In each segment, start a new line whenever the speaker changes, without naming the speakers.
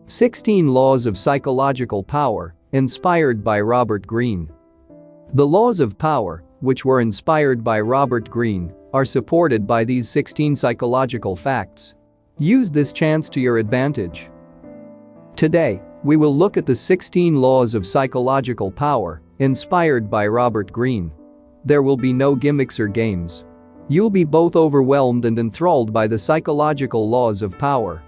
16 Laws of Psychological Power, inspired by Robert Greene. The laws of power, which were inspired by Robert Greene, are supported by these 16 psychological facts. Use this chance to your advantage. Today, we will look at the 16 laws of psychological power, inspired by Robert Greene. There will be no gimmicks or games. You'll be both overwhelmed and enthralled by the psychological laws of power.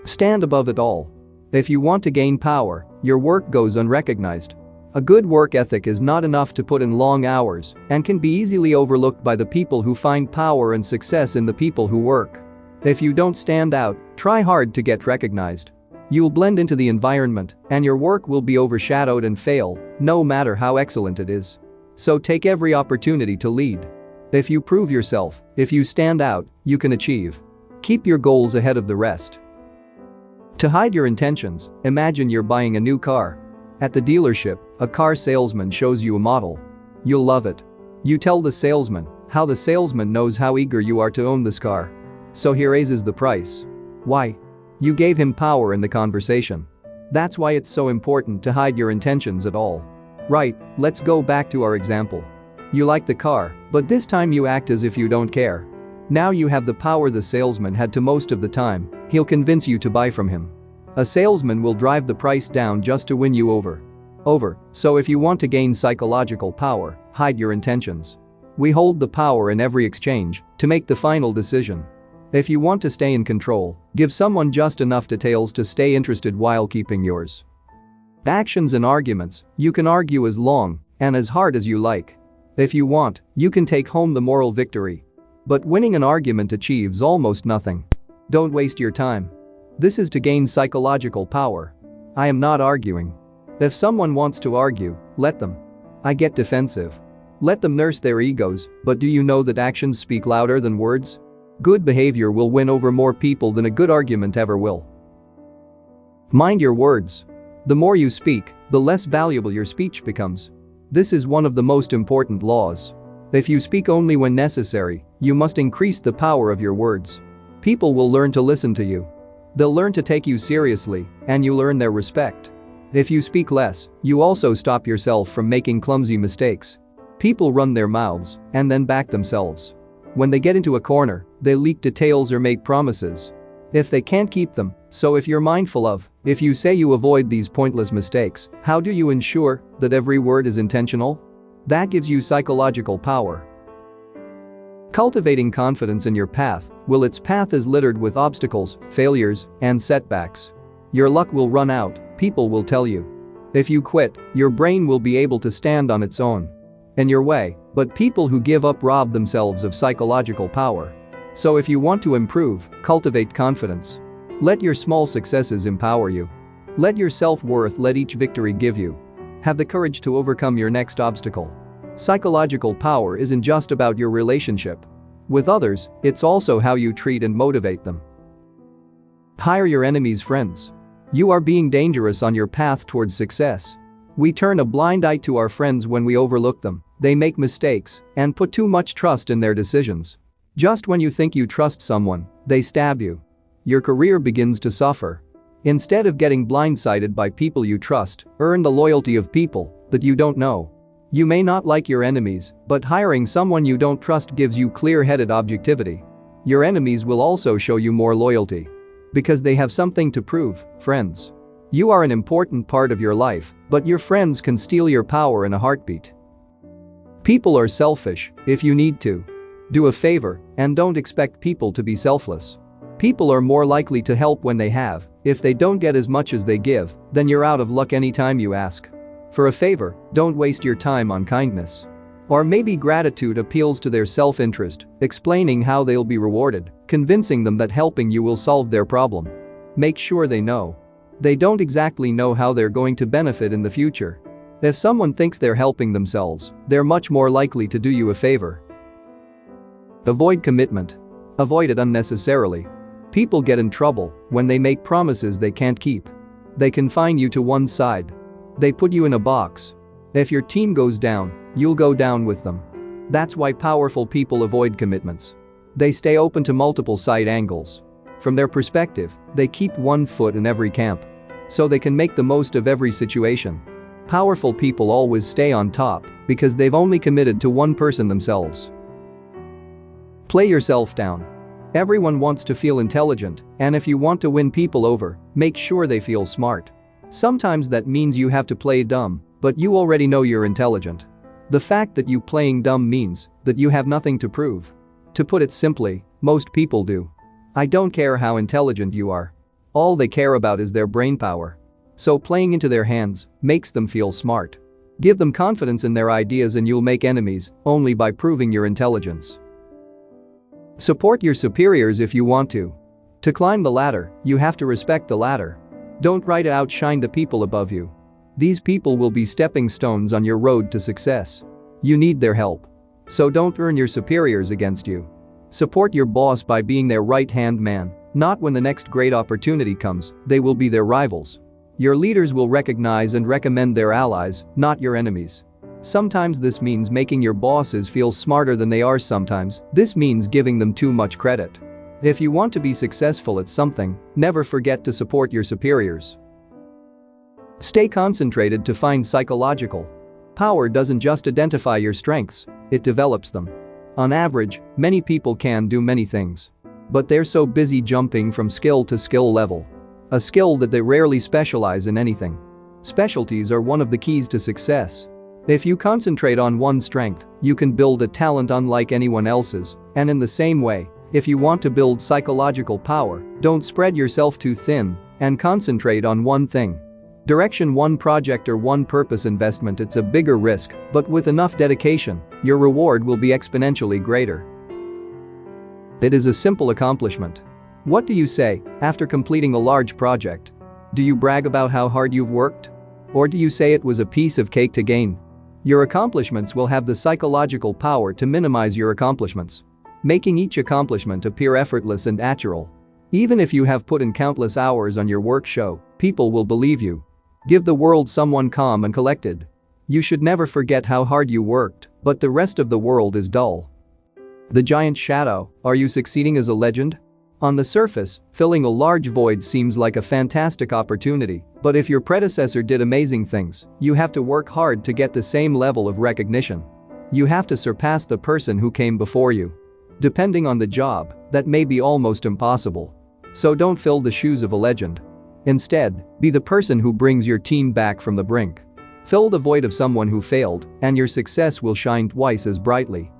Stand above it all. If you want to gain power, your work goes unrecognized. A good work ethic is not enough to put in long hours and can be easily overlooked by the people who find power and success in the people who work. If you don't stand out, try hard to get recognized. You'll blend into the environment and your work will be overshadowed and fail, no matter how excellent it is. So take every opportunity to lead. If you prove yourself, if you stand out, you can achieve. Keep your goals ahead of the rest. To hide your intentions, imagine you're buying a new car. At the dealership, a car salesman shows you a model. You'll love it. You tell the salesman how the salesman knows how eager you are to own this car. So he raises the price. Why? You gave him power in the conversation. That's why it's so important to hide your intentions at all. Right, let's go back to our example. You like the car, but this time you act as if you don't care. Now you have the power the salesman had to most of the time. He'll convince you to buy from him. A salesman will drive the price down just to win you over. So if you want to gain psychological power, hide your intentions. We hold the power in every exchange to make the final decision. If you want to stay in control, give someone just enough details to stay interested while keeping yours. Actions and arguments, you can argue as long and as hard as you like. If you want, you can take home the moral victory. But winning an argument achieves almost nothing. Don't waste your time. This is to gain psychological power. I am not arguing. If someone wants to argue, let them. I get defensive. Let them nurse their egos, but do you know that actions speak louder than words? Good behavior will win over more people than a good argument ever will. Mind your words. The more you speak, the less valuable your speech becomes. This is one of the most important laws. If you speak only when necessary, you must increase the power of your words. People will learn to listen to you. They'll learn to take you seriously, and you learn their respect. If you speak less, you also stop yourself from making clumsy mistakes. People run their mouths and then back themselves. When they get into a corner, they leak details or make promises. If they can't keep them, so if you're mindful of, if you say you avoid these pointless mistakes, how do you ensure that every word is intentional? That gives you psychological power. Cultivating confidence in your path, its path is littered with obstacles, failures, and setbacks. Your luck will run out, people will tell you. If you quit, your brain will be able to stand on its own. In your way, but people who give up rob themselves of psychological power. So if you want to improve, cultivate confidence. Let your small successes empower you. Let your self-worth let each victory give you. Have the courage to overcome your next obstacle. Psychological power isn't just about your relationship with others, it's also how you treat and motivate them. Hire your enemies' friends. You are being dangerous on your path towards success. We turn a blind eye to our friends when we overlook them, they make mistakes and put too much trust in their decisions. Just when you think you trust someone, they stab you. Your career begins to suffer. Instead of getting blindsided by people you trust, earn the loyalty of people that you don't know. You may not like your enemies, but hiring someone you don't trust gives you clear-headed objectivity. Your enemies will also show you more loyalty. Because they have something to prove, friends. You are an important part of your life, but your friends can steal your power in a heartbeat. People are selfish if you need to. Do a favor and don't expect people to be selfless. People are more likely to help when they have. If they don't get as much as they give, then you're out of luck anytime you ask. For a favor, don't waste your time on kindness. Or maybe gratitude appeals to their self-interest, explaining how they'll be rewarded, convincing them that helping you will solve their problem. Make sure they know. They don't exactly know how they're going to benefit in the future. If someone thinks they're helping themselves, they're much more likely to do you a favor. Avoid commitment. Avoid it unnecessarily. People get in trouble when they make promises they can't keep. They confine you to one side. They put you in a box. If your team goes down, you'll go down with them. That's why powerful people avoid commitments. They stay open to multiple side angles. From their perspective, they keep one foot in every camp. so they can make the most of every situation. Powerful people always stay on top because they've only committed to one person themselves. Play yourself down. Everyone wants to feel intelligent, and if you want to win people over, make sure they feel smart. Sometimes that means you have to play dumb, but you already know you're intelligent. The fact that you playing dumb means that you have nothing to prove. To put it simply, most people do. I don't care how intelligent you are. All they care about is their brainpower. So playing into their hands makes them feel smart. Give them confidence in their ideas and you'll make enemies only by proving your intelligence. Support your superiors if you want to. To climb the ladder, you have to respect the ladder. Don't try to outshine the people above you. These people will be stepping stones on your road to success. You need their help. So don't turn your superiors against you. Support your boss by being their right-hand man, not when the next great opportunity comes, they will be their rivals. Your leaders will recognize and recommend their allies, not your enemies. Sometimes this means making your bosses feel smarter than they are. Sometimes this means giving them too much credit. If you want to be successful at something, never forget to support your superiors. Stay concentrated to find psychological power doesn't just identify your strengths, it develops them. On average, many people can do many things. But they're so busy jumping from skill to skill level. A skill that they rarely specialize in anything. Specialties are one of the keys to success. If you concentrate on one strength, you can build a talent unlike anyone else's, and in the same way, if you want to build psychological power, don't spread yourself too thin and concentrate on one thing. Direction one project or one purpose investment. It's a bigger risk, but with enough dedication, your reward will be exponentially greater. It is a simple accomplishment. What do you say after completing a large project? Do you brag about how hard you've worked? Or do you say it was a piece of cake to gain? Your accomplishments will have the psychological power to minimize your accomplishments, making each accomplishment appear effortless and natural. Even if you have put in countless hours on your work show, people will believe you. Give the world someone calm and collected. You should never forget how hard you worked, but the rest of the world is dull. The giant shadow, are you succeeding as a legend? On the surface, filling a large void seems like a fantastic opportunity, but if your predecessor did amazing things, you have to work hard to get the same level of recognition. You have to surpass the person who came before you. Depending on the job, that may be almost impossible. So don't fill the shoes of a legend. Instead, be the person who brings your team back from the brink. Fill the void of someone who failed, and your success will shine twice as brightly.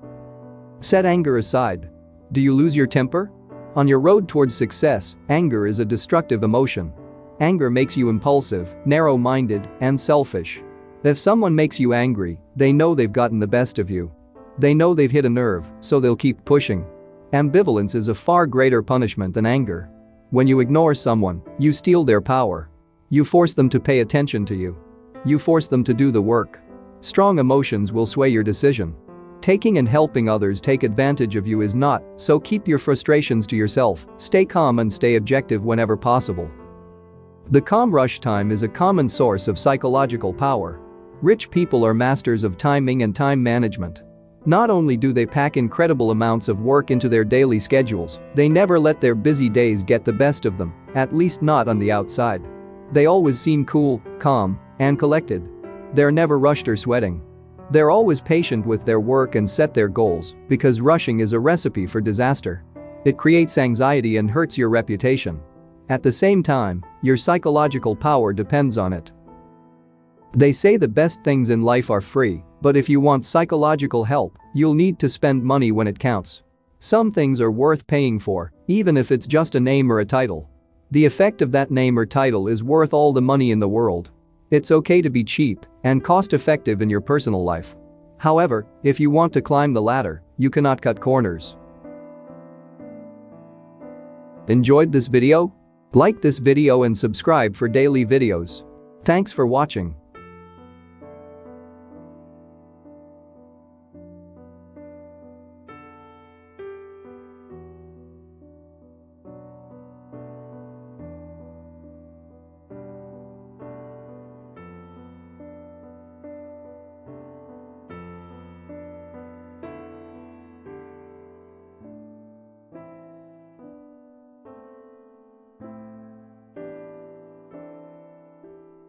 Set anger aside. Do you lose your temper? On your road towards success, anger is a destructive emotion. Anger makes you impulsive, narrow-minded, and selfish. If someone makes you angry, they know they've gotten the best of you. They know they've hit a nerve, so they'll keep pushing. Ambivalence is a far greater punishment than anger. When you ignore someone, you steal their power. You force them to pay attention to you. You force them to do the work. Strong emotions will sway your decision. Taking and helping others take advantage of you is not, so keep your frustrations to yourself, stay calm and stay objective whenever possible. The calm rush time is a common source of psychological power. Rich people are masters of timing and time management. Not only do they pack incredible amounts of work into their daily schedules, they never let their busy days get the best of them, at least not on the outside. They always seem cool, calm, and collected. They're never rushed or sweating. They're always patient with their work and set their goals, because rushing is a recipe for disaster. It creates anxiety and hurts your reputation. At the same time, your psychological power depends on it. They say the best things in life are free, but if you want psychological help, you'll need to spend money when it counts. Some things are worth paying for, even if it's just a name or a title. The effect of that name or title is worth all the money in the world. It's okay to be cheap and cost-effective in your personal life. However, if you want to climb the ladder, you cannot cut corners. Enjoyed this video? Like this video and subscribe for daily videos. Thanks for watching.